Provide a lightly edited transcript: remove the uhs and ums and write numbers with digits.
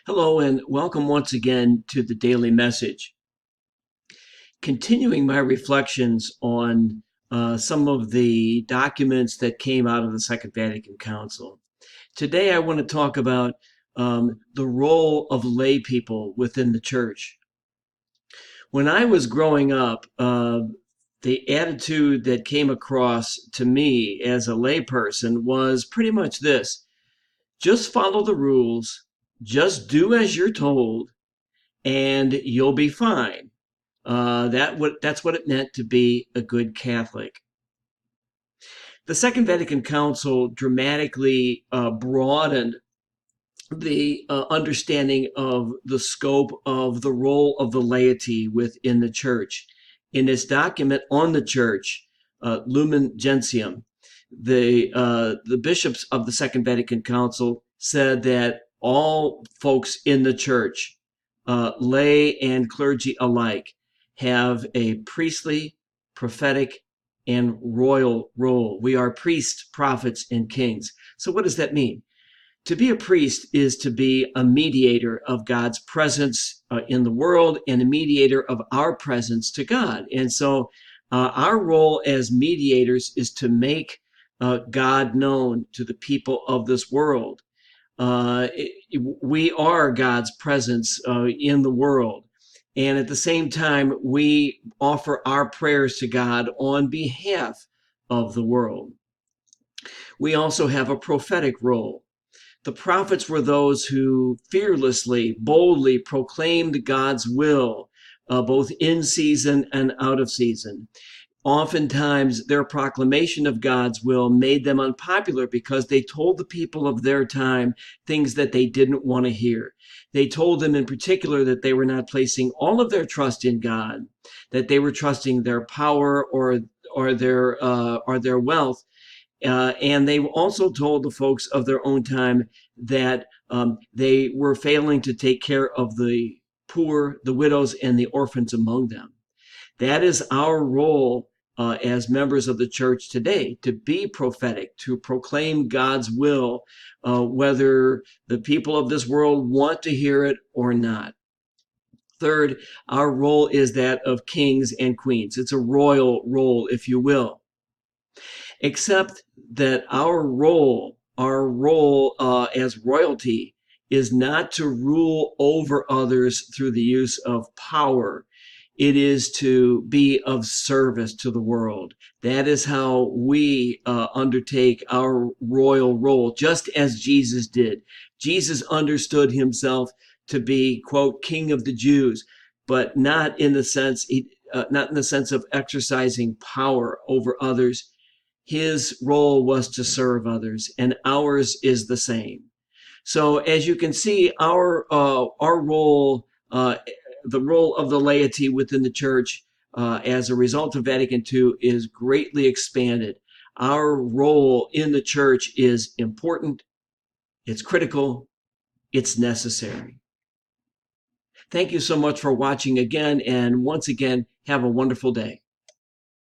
Hello, and welcome once again to the Daily Message. Continuing my reflections on some of the documents that came out of the Second Vatican Council. Today, I want to talk about the role of lay people within the church. When I was growing up, the attitude that came across to me as a layperson was pretty much this: just follow the rules, just do as you're told, and you'll be fine. That's what it meant to be a good Catholic. The Second Vatican Council dramatically broadened the understanding of the scope of the role of the laity within the church. In its document on the church, Lumen Gentium, the bishops of the Second Vatican Council said that all folks in the church, lay and clergy alike, have a priestly, prophetic, and royal role. We are priests, prophets, and kings. So what does that mean? To be a priest is to be a mediator of God's presence in the world and a mediator of our presence to God. And so our role as mediators is to make God known to the people of this world. We are God's presence in the world. And at the same time, we offer our prayers to God on behalf of the world. We also have a prophetic role. The prophets were those who fearlessly, boldly proclaimed God's will, both in season and out of season. Oftentimes, their proclamation of God's will made them unpopular because they told the people of their time things that they didn't want to hear. They told them in particular that they were not placing all of their trust in God, that they were trusting their power or their wealth. And they also told the folks of their own time that they were failing to take care of the poor, the widows, and the orphans among them. That is our role as members of the church today, to be prophetic, to proclaim God's will, whether the people of this world want to hear it or not. Third, our role is that of kings and queens. It's a royal role, if you will, except that our role as royalty is not to rule over others through the use of power. It is to be of service to the world. That is how we undertake our royal role, just as Jesus did. Jesus understood himself to be, quote, King of the Jews, but not in the sense of exercising power over others. His role was to serve others, and ours is the same. So, as you can see, our role, the role of the laity within the church, as a result of Vatican II, is greatly expanded. Our role in the church is important, it's critical, it's necessary. Thank you so much for watching again, and once again, have a wonderful day.